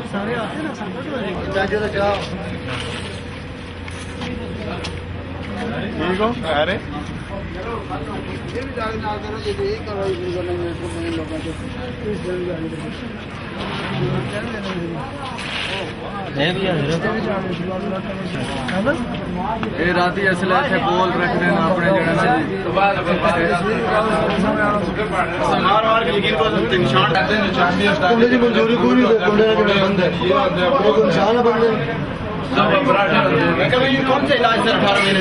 सारे आते ना अरे राती असले थे बोल रख देना अपने मंजूरी पूरी बंद है कौन सा इलाज सर 18 महीने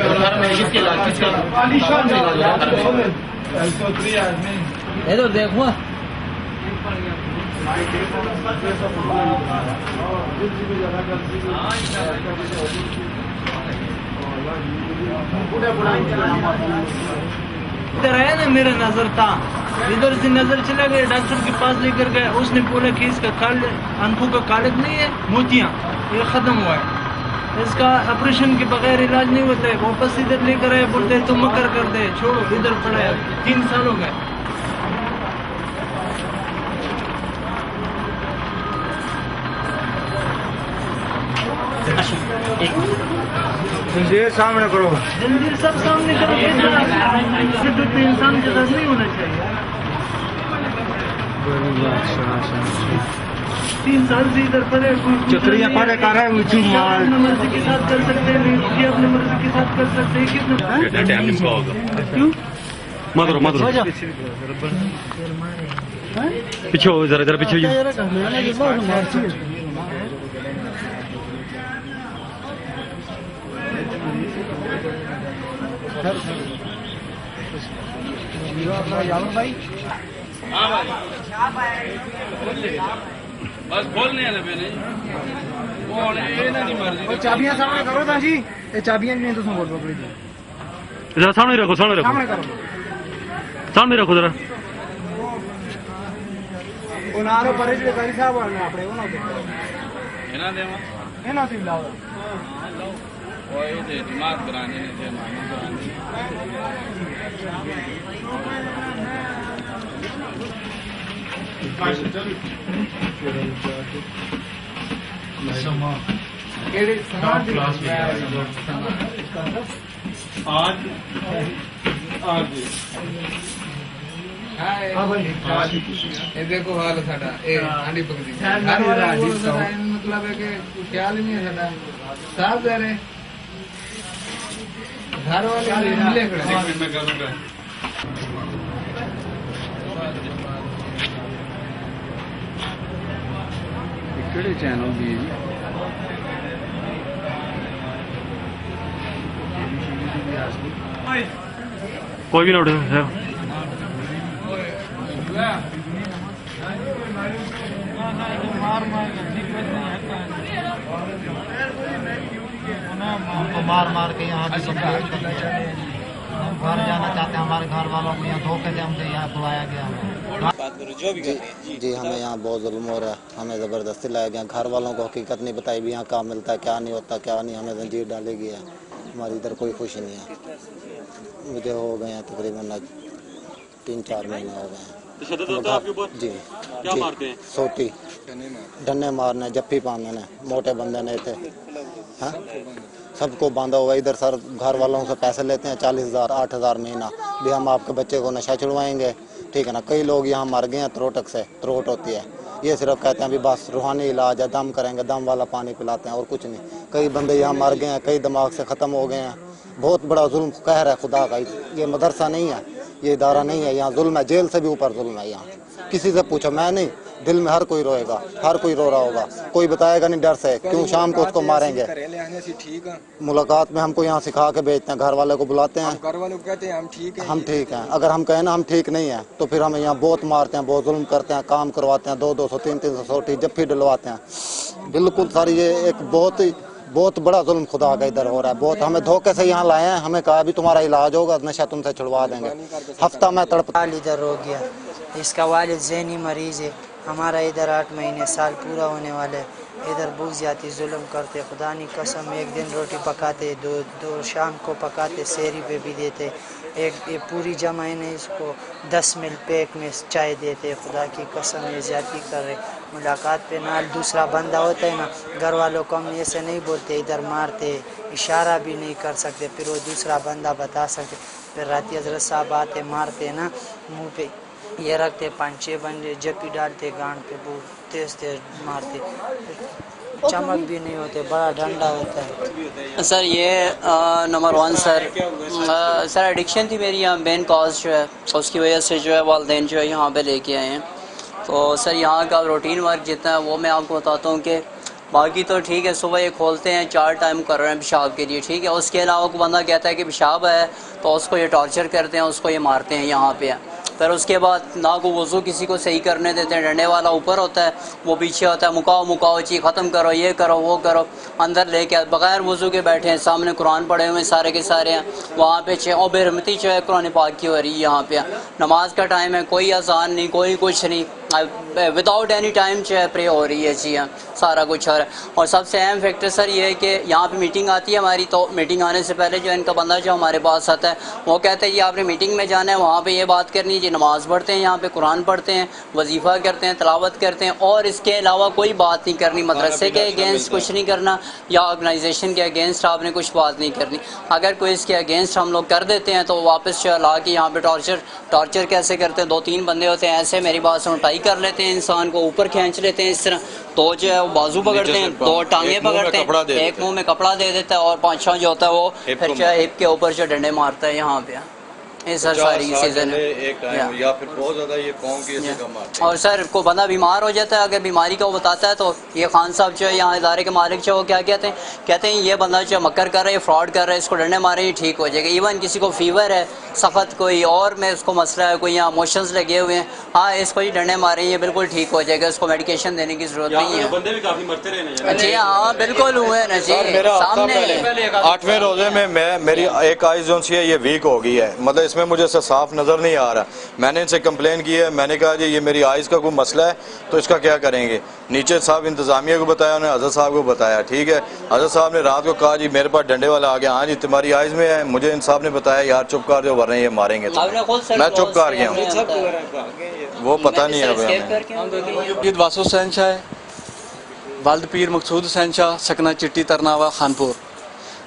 18 महीने किसके इलाज किसका ये तो देखो इधर है ना मेरा नजर था इधर से नजर चला गया डॉक्टर के पास लेकर गए उसने पूरा केस का आंखों का कालिक नहीं है मोतियां ये खत्म हुआ है इसका ऑपरेशन के बगैर इलाज नहीं होता है वापस इधर लेकर आए बोलते हैं तुम मकर कर दे छोड़ो इधर पड़ा है 3 साल हो गए जंजीर सामने करो जंजीर सब सामने करो सिर्फ इंसान के साथ नहीं होना चाहिए 3 साल से इधर पड़े चक्रिया पड़े कर रहे हैं अपने मर्जी के साथ कर सकते हैं ये अपने मर्जी के साथ कर सकते हैं कितना टाइम लिखा होगा क्यों मदर पीछे हो जरा जरा पीछे भाई बस बोलने वाले पे नहीं चाबियां सामने करो था जी ये चाबियां नहीं तो बोल पकड़ी जरा सामने रखो सामने रखो सामने रखो जरा उनारो परेशान साहब આપણે ઓનો એના દેવા એના થી લાવો ઓય તે દિમાગ કરાને ને છે માનો समा केड़े समाज क्लास में आज हां भाई ये देखो हाल साडा ए हांडी पकड़ी मतलब है कि ख्याल नहीं है साडा साहब दे रहे घर वाले मिले खड़े मैं करूंगा केड़े चैनल दी कोई भी ना उठे मार मार के यहाँ भी सब घर जाना चाहते हैं हमारे घर वालों को यहाँ धोखे से हमसे यहाँ बुलाया गया जी हमें यहाँ बहुत जुल्म हो रहा है हमें ज़बरदस्ती लाया गया घर वालों को हकीकत नहीं बताई भी यहाँ क्या मिलता है क्या नहीं होता क्या नहीं हमें जंजीर डाली गई है हमारी इधर कोई खुशी नहीं है मुझे हो गए हैं तकरीबन 3-4 महीने हो गए हैं जी क्या मारते हैं सोटी डंडे मारने जप्फी पाने मोटे बंदे नहीं थे हाँ सबको बांधा हुआ इधर सर घर वालों से पैसे लेते हैं 40,000 8,000 महीना भी हम आपके बच्चे को नशा छुड़वाएंगे ठीक है ना कई लोग यहाँ मर गए हैं त्रोटक से त्रोट होती है ये सिर्फ कहते हैं अभी बस रूहानी इलाज है दम करेंगे दम वाला पानी पिलाते हैं और कुछ नहीं कई बंदे यहाँ मर गए हैं कई दिमाग से ख़त्म हो गए हैं बहुत बड़ा जुल्म कहर है खुदा का ये मदरसा नहीं है ये इदारा नहीं है यहाँ जुल्म है जेल से भी ऊपर जुल्म है यहाँ किसी से पूछो मैं नहीं दिल में हर कोई रोएगा हर कोई रो रहा होगा कोई बताएगा नहीं डर से क्यों शाम को उसको मारेंगे मुलाकात में हमको यहाँ सिखा के भेजते हैं घर वाले को बुलाते हैं घर वाले को कहते हैं हम ठीक हैं अगर हम कहें ना हम ठीक नहीं है तो फिर हमें यहाँ बहुत मारते हैं बहुत जुल्म करते हैं काम करवाते हैं 200-200 300-300 सोटी जब फिर डलवाते हैं बिल्कुल सारी ये एक बहुत ही बहुत बड़ा जुल्म खुदा का इधर हो रहा है। बहुत हमें धोखे से यहाँ लाए हैं, हमें कहा भी तुम्हारा इलाज होगा, नशा तुमसे छुड़वा देंगे। हफ्ता में तड़प इधर हो गया, इसका वालिद ज़हनी मरीज़ है। हमारा इधर 8 महीने साल पूरा होने वाला है। इधर बहुत ज़्यादा जुल्म करते, खुदा की कसम। एक दिन रोटी पकाते, दो शाम को पकाते, सेहरी पे भी देते। एक पूरी जमाई ने इसको 10 मिल पैक में चाय देते। खुदा की कसम ये ज़्यादती कर रहे। मुलाकात पे नाल दूसरा बंदा होता है ना, घर वालों को हम ऐसे नहीं बोलते, इधर मारते, इशारा भी नहीं कर सकते, फिर वो दूसरा बंदा बता सकते। फिर राती हजरत साहब आते, मारते ना, मुँह पे ये रखते, 5-6 बंदे जपी डालते गांड पे, बहुत तेज तेज मारते, चमक भी नहीं होते, बड़ा डंडा होता है। सर ये नंबर 1 सर एडिक्शन थी मेरी यहाँ मेन कॉज जो है, उसकी वजह से जो है वालिदैन जो है यहाँ पे लेके आए हैं। तो सर यहाँ का रूटीन वर्क जितना है वो मैं आपको बताता हूँ कि बाकी तो ठीक है, सुबह ये खोलते हैं 4 टाइम कर रहे हैं पेशाब के लिए, ठीक है। उसके अलावा कोई बंदा कहता है कि पेशाब है तो उसको ये टॉर्चर करते हैं, उसको ये मारते हैं यहाँ पे। फिर उसके बाद ना को वज़ू किसी को सही करने देते हैं, डंडे वाला ऊपर होता है, वो पीछे होता है, मुकाओ चीज़ ख़त्म करो, ये करो वो करो, अंदर लेके बग़ैर वज़ू के बैठे हैं, सामने कुरान पढ़े हुए सारे के सारे हैं। वहाँ पे और बेरहमती जो है कुरान पाक की हो रही है यहाँ पे। नमाज का टाइम है, कोई अज़ान नहीं, कोई कुछ नहीं, विदाउट एनी टाइम जो है प्रे हो रही है जी, सारा कुछ हो रहा है। और सबसे अहम फैक्टर सर ये है कि यहाँ पे मीटिंग आती है हमारी, तो मीटिंग आने से पहले जो इनका बंदा जो हमारे पास आता है वो कहता है जी आपने मीटिंग में जाना है, वहाँ पे ये बात करनी है जी, नमाज़ पढ़ते हैं, यहाँ पे कुरान पढ़ते हैं, वजीफ़ा करते हैं, तलावत करते हैं, और इसके अलावा कोई बात नहीं करनी, मदरसे के अगेंस्ट कुछ नहीं करना या ऑर्गेनाइजेशन के अगेंस्ट आपने कुछ बात नहीं करनी। अगर कोई इसके अगेंस्ट हम लोग कर देते हैं तो वापस ला के यहाँ पे टॉर्चर कैसे करते हैं, 2-3 बंदे होते हैं ऐसे, मेरी बात सुन, टाई कर लेते हैं, इंसान को ऊपर खींच लेते हैं इस तरह, तो जो है वो बाजू पकड़ते हैं, 2 टांगे पकड़ते हैं, एक मुंह में कपड़ा दे देता है, और 5-6 जो होता है वो फिर जो हिप के ऊपर जो डंडे मारता है यहाँ पे। ये सर सारी सीजन है या फिर बहुत ज़्यादा ये कौम की ऐसे कम आते हैं। और सर को बंदा बीमार हो जाता है, अगर बीमारी का वो बताता है तो ये खान साहब जो है यहाँ इदारे के मालिक जो वो क्या कहते हैं ये बंदा जो मक्कर कर रहा है, फ्रॉड कर रहा है, इसको डंडे मारे ही ठीक हो जाएगा। इवन किसी को फीवर है सख्त कोई और में उसको मसला है, कोई यहाँ मोशंस लगे हुए हैं, हाँ इसको ही डंडे मारे ये बिल्कुल ठीक हो जाएगा, इसको मेडिकेशन देने की जरूरत नहीं है। बंदे भी काफी मरते रहे जी हाँ बिल्कुल हुए ना जी, सामने 8वें रोजे में मेरी एक आई जो सी है ये वीक हो गई है, मतलब इसमें मुझे साफ नज़र नहीं आ रहा। मैंने इनसे कंप्लेन की है, मैंने कहा जी ये मेरी आइज़ का कोई मसला है तो इसका क्या करेंगे। नीचे साहब इंतज़ामिया को बताया, उन्होंने हज़रत साहब को बताया, ठीक है। हज़रत साहब ने रात को कहा जी मेरे पास डंडे वाला आ गया, हाँ जी तुम्हारी आइज़ में है। मुझे इंसाफ ने बताया यार चुप कर दो वरना ये मारेंगे, तो मैं चुप कर गया हूँ, वो पता नहीं है। वासु हुसैन शाह, वालिद पीर मकसूद हुसैन शाह, सकना चिट्टी तरनावा खानपुर।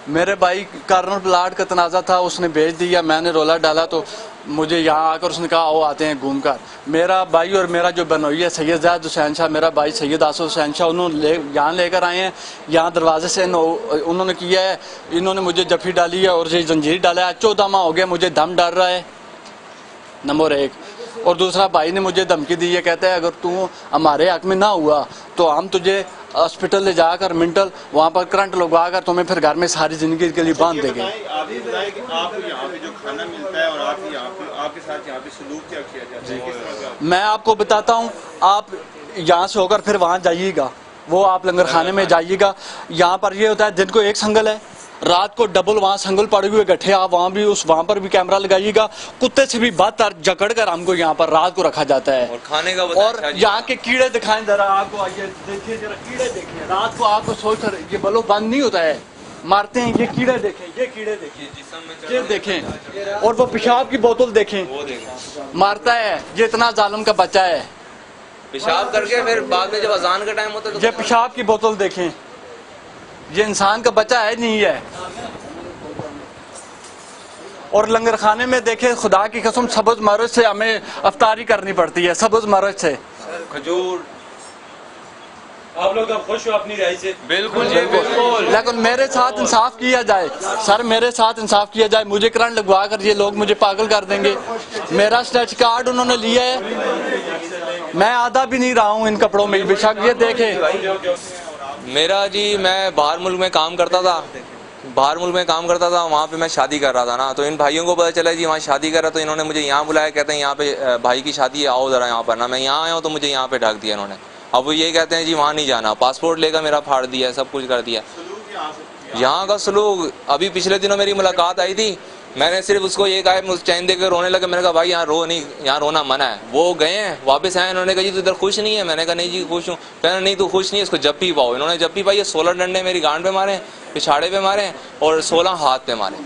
मेरे भाई कार्नर प्लाट का तनाज़ा था, उसने भेज दिया, मैंने रोला डाला तो मुझे यहाँ आकर उसने कहा आओ आते हैं घूम कर। मेरा भाई और मेरा जो बनोई है सैयद ज़ैद हुसैन शाह, मेरा भाई सैयद आसफ हुसैन शाह, उन्होंने यहाँ लेकर आए हैं। यहाँ दरवाजे से उन्होंने किया है, इन्होंने मुझे जफ़ी डाली है और ये जंजीर डाला है। 14 माह हो गया मुझे दम डर रहा है, नंबर 1। और दूसरा भाई ने मुझे धमकी दी है, कहता है अगर तू हमारे हक में ना हुआ तो हम तुझे हॉस्पिटल ले जाकर मेंटल वहाँ पर करंट लगवा कर तुम्हें फिर घर में सारी जिंदगी के लिए बांध देंगे। आप ये बताएं कि आपको यहाँ पे जो खाना मिलता है और आपके साथ यहाँ पे सलूक क्या किया जाता है, किस तरह का? मैं आपको बताता हूँ, आप यहाँ से होकर फिर वहाँ जाइएगा, वो आप लंगर खाने में जाइएगा। यहाँ पर ये होता है दिन को एक संगल है, रात को डबल वहाँ संगल पड़े हुए गठे, आप वहाँ पर भी कैमरा लगाइएगा। कुत्ते से भी बदतर जकड़ कर हमको यहाँ पर रात को रखा जाता है। और खाने का और यहाँ के कीड़े दिखाएं जरा आपको, आइए देखिए जरा कीड़े देखिए, रात को आपको सोच कर ये बल्ब बंद नहीं होता है, मारते हैं। ये कीड़े देखें, ये कीड़े देखें, ये देखें, और वो पेशाब की बोतल देखें, मारता है। ये इतना जालिम का बच्चा है, पेशाब करके फिर बाद में जब अजान का टाइम होता है ये पेशाब की बोतल देखें, ये इंसान का बच्चा है नहीं है। और लंगर खाने में देखें, खुदा की कसम सब्ज मरच से हमें अफ्तारी करनी पड़ती है, सब्ज मरच से। खजूर। आप लोग अब खुश हो अपनी राय से? बिल्कुल जी बिल्कुल। लेकिन मेरे साथ इंसाफ किया जाए सर, मेरे साथ इंसाफ किया जाए। मुझे करंट लगवा कर ये लोग मुझे पागल कर देंगे। मेरा स्ट्रेच कार्ड उन्होंने लिया है, मैं आधा भी नहीं रहा हूँ इन कपड़ों में, बेशक ये देखे। मेरा जी मैं बाहर मुल्क में काम करता था, वहाँ पे मैं शादी कर रहा था ना, तो इन भाइयों को पता चला जी वहाँ शादी कर रहा, तो इन्होंने मुझे यहाँ बुलाया, कहते हैं यहाँ पे भाई की शादी है, आओ ज़रा यहाँ पर ना। मैं यहाँ आया हूँ तो मुझे यहाँ पे ढक दिया इन्होंने। अब वो ये कहते हैं जी वहाँ नहीं जाना, पासपोर्ट लेकर मेरा फाड़ दिया, सब कुछ कर दिया। यहाँ का सलूक, अभी पिछले दिनों मेरी मुलाकात आई थी, मैंने सिर्फ उसको ये कहा, मुझे चैन देकर रोने लगा। मैंने कहा भाई यहाँ रो नहीं, यहाँ रोना मना है। वो गए हैं, वापस आए, उन्होंने कहा जी तू इधर खुश नहीं है। मैंने कहा नहीं जी खुश हूँ। कहना नहीं तू खुश नहीं है, इसको जप्पी पाओ। इन्होंने जप्पी पाई है, 16 डंडे मेरी गांड पे मारे, पिछाड़े पे मारे और 16 हाथ पे मारे।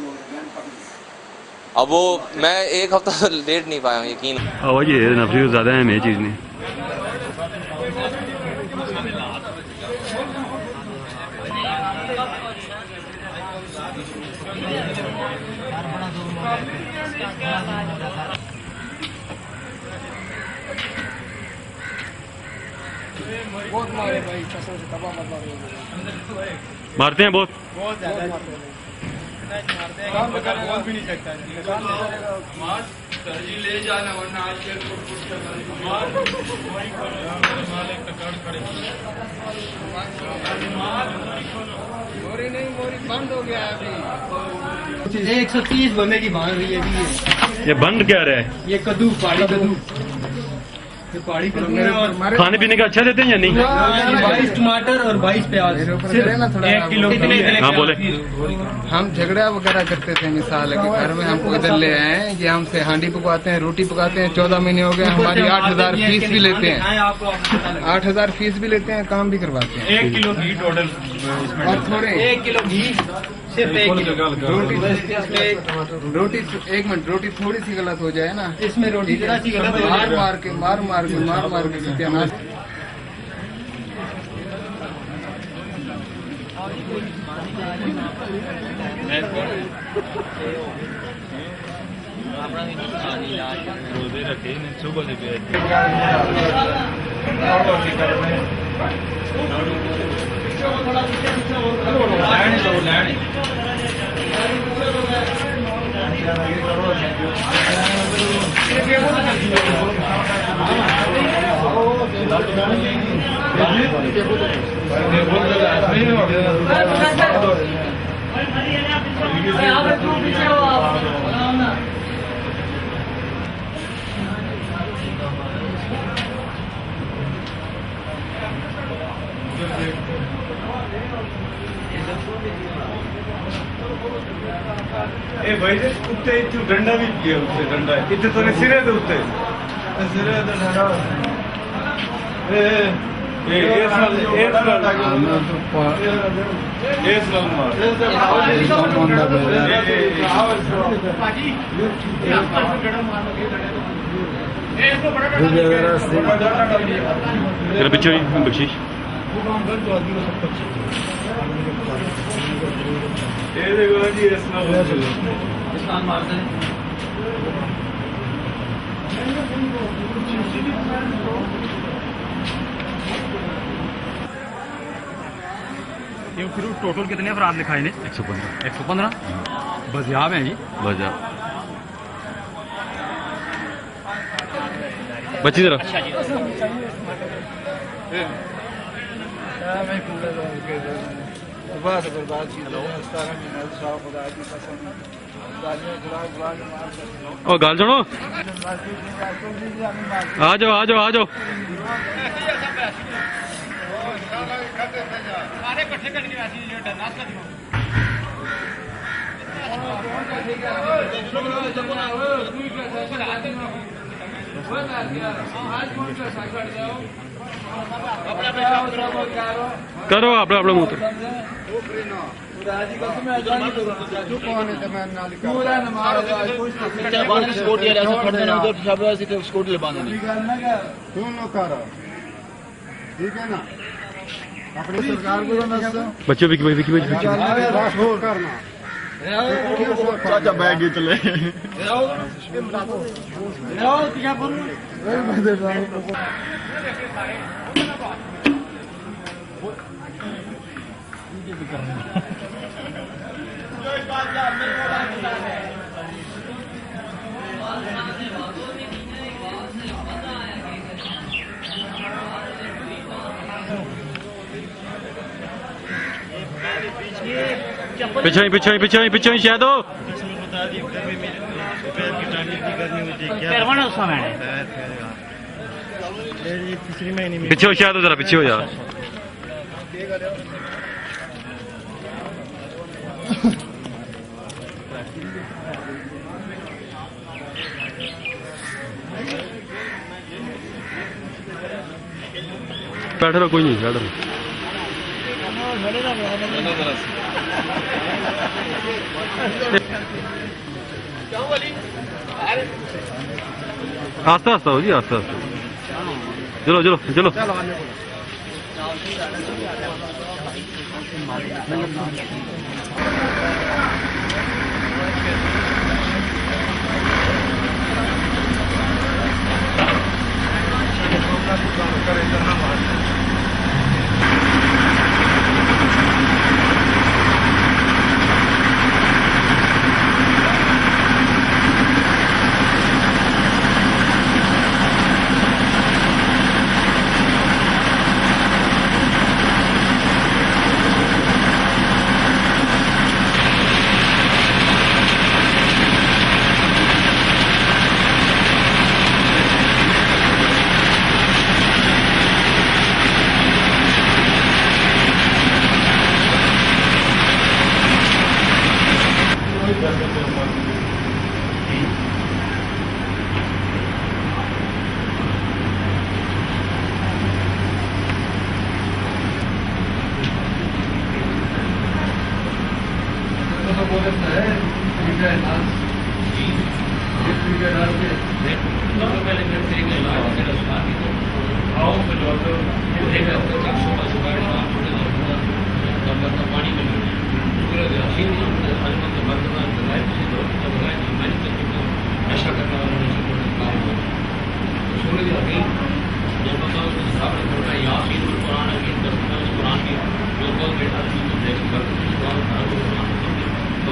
अब वो मैं एक हफ्ता लेट नहीं पाया, यकीन। आवाज ये नफरी ज़्यादा है ये चीज़ नहीं। बहुत मारे भाई, कसम से तबाह मारते हैं बहुत। काम बोल भी नहीं सकता। ले जाना वरना आज के मोरी नहीं, मोरी बंद हो गया अभी। 130 बंदे की बांध रही है। ये बंद क्या रहा है? ये कद्दू, पहाड़ी कद्दू, ये पहाड़ी कद्दू है। खाने पीने का अच्छा देते हैं या नहीं? 22 टमाटर और 22 प्याज, 1 किलो। हाँ बोले। हम झगड़ा वगैरह करते थे, मिसाल है कि घर में हमको इधर ले आए हैं कि हमसे हांडी पकवाते हैं, रोटी पकाते हैं। 14 महीने हो गए, हमारी 8000 फीस भी लेते हैं, 8000 फीस भी लेते हैं, काम भी करवाते हैं। 1 किलो घी टोटल और थोड़े 1 किलो घी सिर्फ 1 किलो रोटी 1 मिनट, रोटी थोड़ी सी गलत हो जाए ना, इसमें रोटी जरा सी गलत हो जाए, मार के सत्यानाश। ए भाई जी उत्ते इतु डंडा भी किया, उत्ते डंडा इतने तो सिरे दे उत्ते सिरे दे डंडा। एस नाल मार तेरा पीछे बख्शीश ये देखो जी, एस नाल मारते हैं। ये फिर टोटल कितने अफराद लिखाए ने? 115। 115 बजियाब हैं जी, बजियाब। बच्ची जरा ओ गाल सुनो, आ जाओ आ जाओ आ जाओ। करो आप अपना मुंह ठीक है ना, अपनी सरकार को बच्चों विकी विकी विकी करना चाचा बैग ही चले। पिछाई पिछाई पिछाई पिछाई शायद हो पीछे हो शायद हो, जरा पीछे हो यार। बैठे रहो, कोई नहीं, बैठे रहो। आस्ता आस्ता हो जी, आस्ता आस्ता। चलो चलो चलो।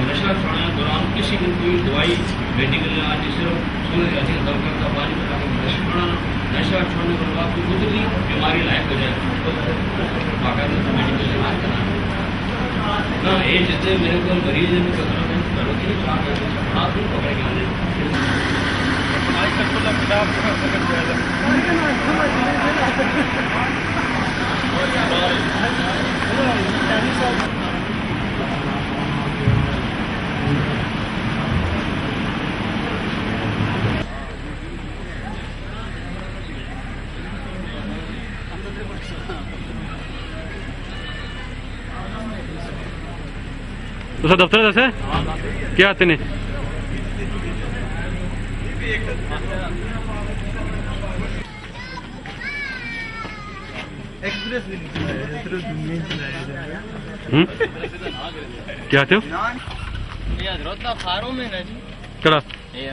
नशा छुड़ाने के दौरान किसी भी कोई दवाई मेडिकल इलाज सिर्फ सूरज यासीन दमकल का पानी बना के नशा छुड़ाना, नशा छोड़ने के बाद कोई गुजरी बीमारी लायक हो जाए तो बाकायदा मेडिकल इलाज कराना ना। ये जितने मेरे को मरीज है घरों की आप भी पकड़ के आने आज तक तो सर दफ्तर जैसे क्या आते ने क्या आते हो फार्म में ना जी कड़ा ये